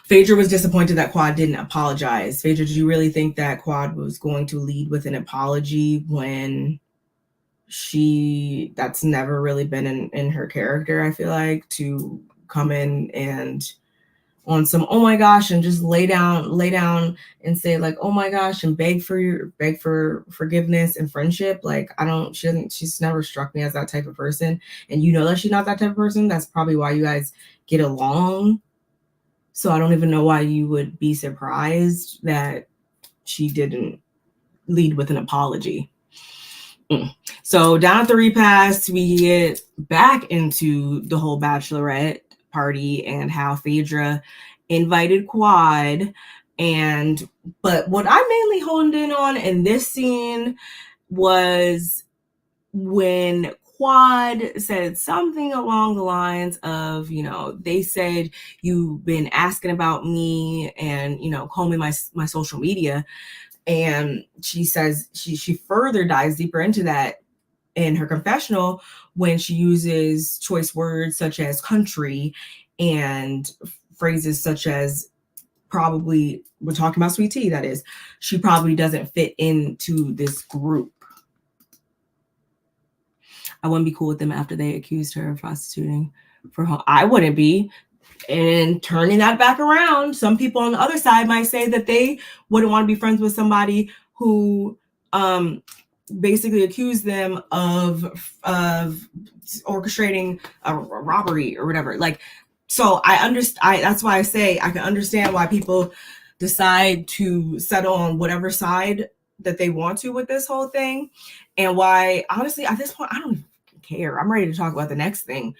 Phaedra was disappointed that Quad didn't apologize. Phaedra, did you really think that Quad was going to lead with an apology when that's never really been in her character, I feel like, to come in and on some, oh my gosh, and just lay down and say like, oh my gosh, and beg for forgiveness and friendship. Like, she's never struck me as that type of person. And you know that she's not that type of person. That's probably why you guys get along. So I don't even know why you would be surprised that she didn't lead with an apology. So down at the repast, we get back into the whole bachelorette party and how Phaedra invited Quad. But what I mainly honed in on in this scene was when Quad said something along the lines of, they said you've been asking about me and, combing my social media. And she says she further dives deeper into that in her confessional when she uses choice words such as country and phrases such as, probably, we're talking about Sweet Tea, that is, she probably doesn't fit into this group. I wouldn't be cool with them after they accused her of prostituting for home. I wouldn't be. And turning that back around, some people on the other side might say that they wouldn't want to be friends with somebody who basically accused them of orchestrating a robbery or whatever. Like, So I understand. That's why I say I can understand why people decide to settle on whatever side that they want to with this whole thing, and why, honestly, at this point, I don't even care. I'm ready to talk about the next thing,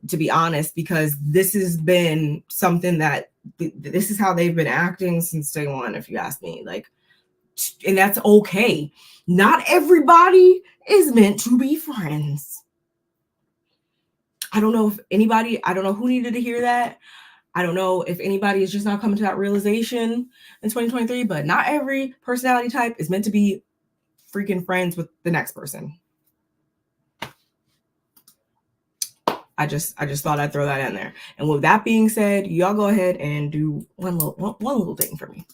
to be honest, because this has been something that this is how they've been acting since day one, if you ask me. Like, and that's okay. Not everybody is meant to be friends. I don't know who needed to hear that. I don't know if anybody is just not coming to that realization in 2023, but not every personality type is meant to be freaking friends with the next person. I just thought I'd throw that in there. And with that being said, y'all go ahead and do one little thing for me.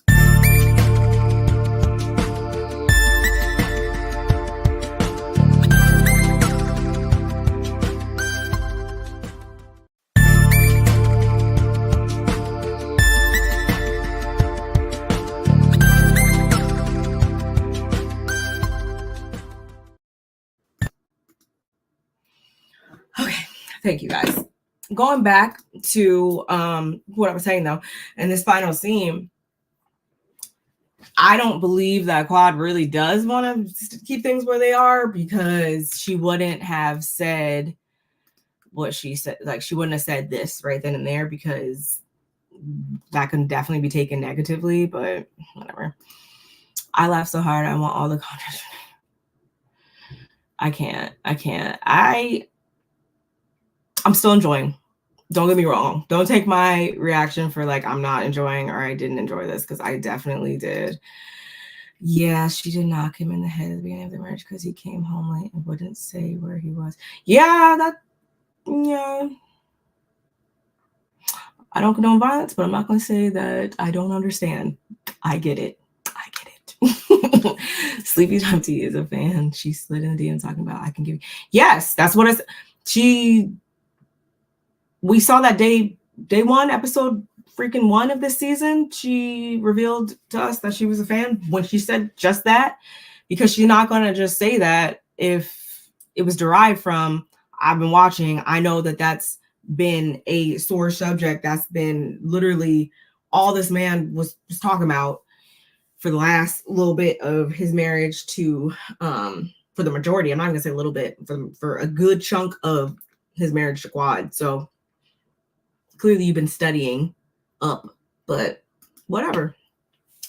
Okay, thank you guys. Going back to what I was saying though, in this final scene, I don't believe that Quad really does want to keep things where they are, because she wouldn't have said what she said. Like, she wouldn't have said this right then and there, because that can definitely be taken negatively, but whatever. I laugh so hard. I want all the content. I can't. I'm still enjoying. Don't get me wrong. Don't take my reaction for like I'm not enjoying or I didn't enjoy this, because I definitely did. Yeah, she did knock him in the head at the beginning of the marriage because he came home late and wouldn't say where he was. Yeah. I don't condone violence, but I'm not going to say that I don't understand. I get it. Sleepy Time Tea is a fan. She slid in the DM talking about I can give you. Yes, that's what we saw that day one, episode freaking 1 of this season. She revealed to us that she was a fan when she said just that, because she's not going to just say that if it was derived from I've been watching. I know that that's been a sore subject. That's been literally all this man was talking about for the last little bit of his marriage to for the majority. I'm not gonna say a little bit, for a good chunk of his marriage to Quad. So clearly you've been studying up, but whatever.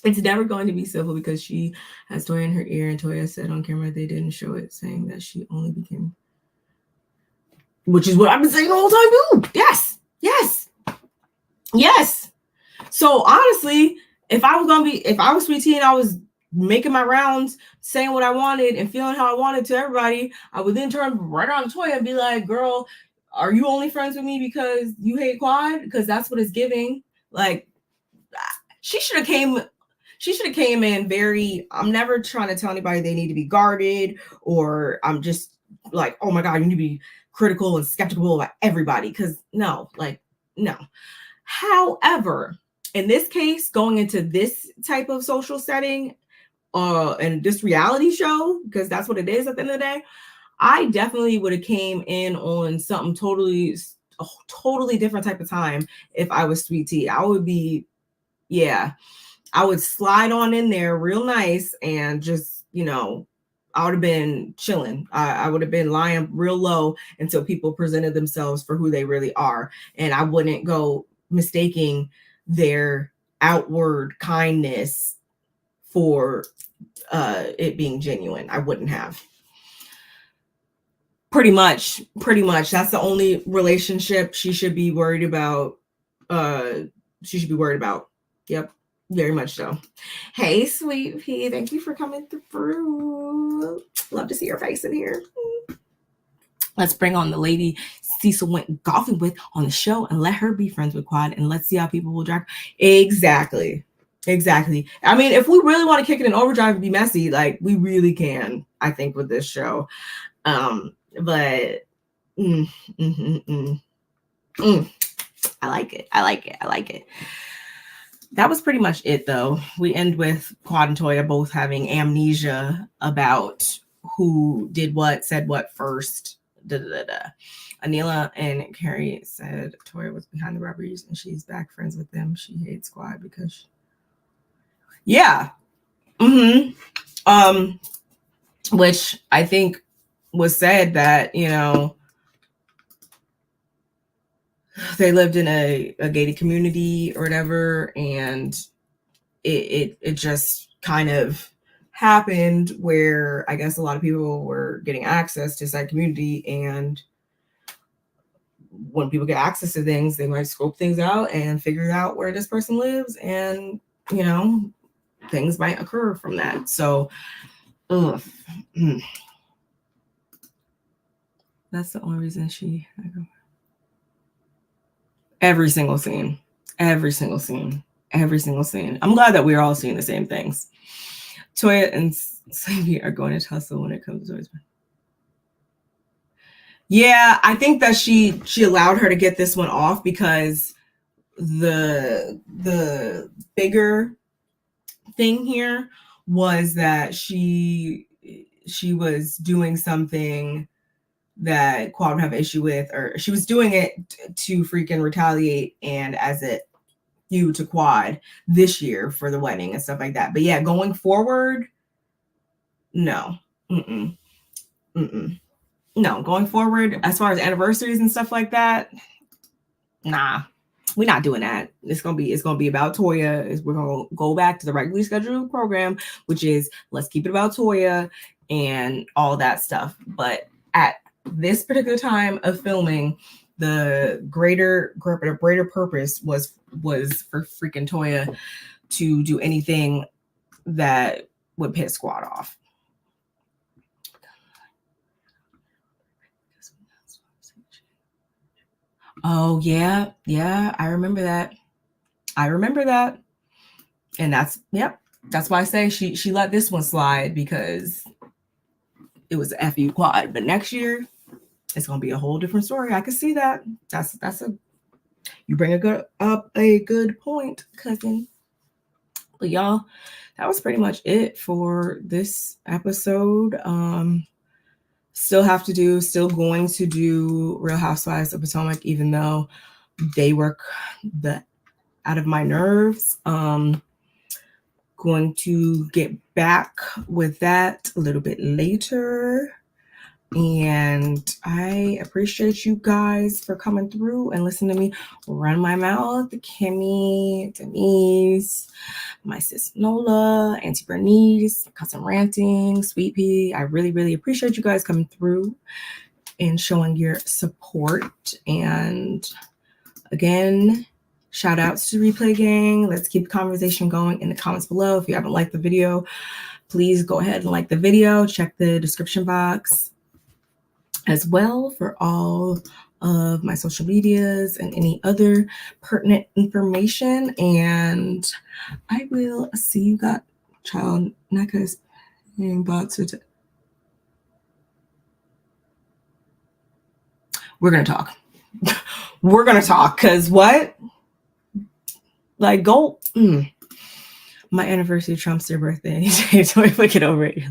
It's never going to be civil, because she has Toya in her ear, and Toya said on camera they didn't show it, saying that she only became, which is what I've been saying the whole time too. Yes. So honestly, if I was Sweet Tea and I was making my rounds, saying what I wanted and feeling how I wanted to everybody, I would then turn right on Toya and be like, girl, are you only friends with me because you hate Quad? Because that's what it's giving. Like, she should have came in very, I'm never trying to tell anybody they need to be guarded, or I'm just like, oh my God, you need to be critical and skeptical about everybody. Because no. However, in this case, going into this type of social setting, and this reality show, because that's what it is at the end of the day, I definitely would have came in on something a totally different type of time. If I was Sweet Tea, I would slide on in there real nice and just, I would have been chilling. I would have been lying real low until people presented themselves for who they really are. And I wouldn't go mistaking their outward kindness for it being genuine. I wouldn't have. Pretty much. That's the only relationship she should be worried about. Yep. Very much so. Hey, Sweet Pea, thank you for coming through. Love to see your face in here. Let's bring on the lady Cecil went golfing with on the show and let her be friends with Quad, and let's see how people will drag. Exactly. I mean, if we really want to kick it in overdrive and be messy, like, we really can, I think, with this show. But I like it. That was pretty much it, though. We end with Quad and Toya both having amnesia about who did what, said what first. Anila and Carrie said Toya was behind the robberies and she's back friends with them. She hates Squad because yeah. Which I think was said that, you know, they lived in a gated community or whatever, and it just kind of happened where I guess a lot of people were getting access to that community, and when people get access to things, they might scope things out and figure out where this person lives, and you know, things might occur from that. So that's the only reason every single scene. I'm glad that we're all seeing the same things. Toya and Slavy are going to tussle when it comes to Toya's. Yeah, I think that she allowed her to get this one off because the bigger thing here was that she was doing something that Quad would have an issue with, or she was doing it to freaking retaliate and as it due to Quad this year for the wedding and stuff like that. But yeah, going forward, no. No, going forward, as far as anniversaries and stuff like that, nah, we're not doing that. It's gonna be about Toya. We're gonna go back to the regularly scheduled program, which is let's keep it about Toya and all that stuff. But at this particular time of filming, the greater purpose was for freaking Toya to do anything that would piss Squad off. Oh yeah, I remember that. And that's why I say she let this one slide, because it was a FU Quad. But next year it's gonna be a whole different story. I can see that. You bring up a good point, cousin. But y'all, that was pretty much it for this episode. Still going to do Real Housewives of Potomac, even though they work out of my nerves. Going to get back with that a little bit later. And I appreciate you guys for coming through and listening to me run my mouth. Kimmy, Denise, my sis Nola, Auntie Bernice, cousin Ranting, Sweet Pea. I really, really appreciate you guys coming through and showing your support. And again, shout outs to Replay Gang. Let's keep the conversation going in the comments below. If you haven't liked the video, please go ahead and like the video. Check the description box as well for all of my social medias and any other pertinent information. And I will see you guys. Child, Neka is about to. We're going to talk. We're going to talk, because what? Like, go. My anniversary trumps your birthday. So if we get over it.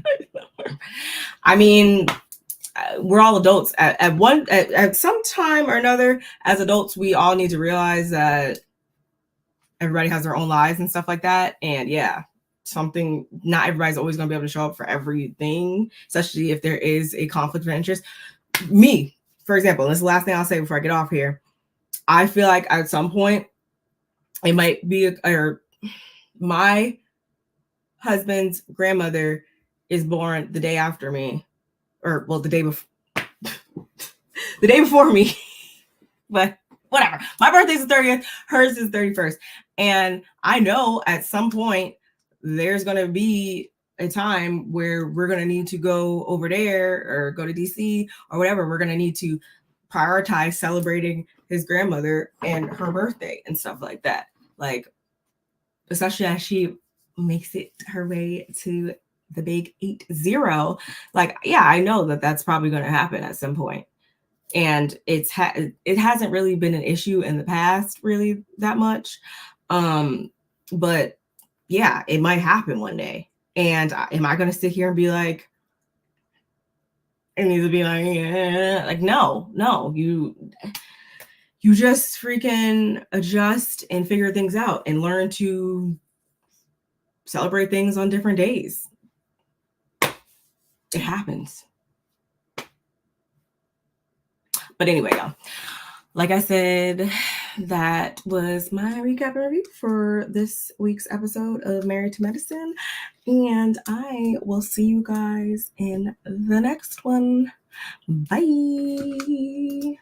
I mean, we're all adults at some time or another. As adults, we all need to realize that everybody has their own lives and stuff like that. And yeah, not everybody's always going to be able to show up for everything, especially if there is a conflict of interest. Me, for example, and this is the last thing I'll say before I get off here. I feel like at some point it might be, or my husband's grandmother is born the day after me. Or, well, the day before me, but whatever. My birthday's the 30th, hers is 31st. And I know at some point there's going to be a time where we're going to need to go over there or go to DC or whatever. We're going to need to prioritize celebrating his grandmother and her birthday and stuff like that. Like, especially as she makes it her way to the big 8-0. Like, yeah, I know that that's probably going to happen at some point. And it hasn't really been an issue in the past really that much. But yeah, it might happen one day. And am I going to sit here and be like, it needs to be like, yeah. Like, no, you just freaking adjust and figure things out and learn to celebrate things on different days. It happens. But anyway, y'all, like I said, that was my recap and review for this week's episode of Married to Medicine. And I will see you guys in the next one. Bye.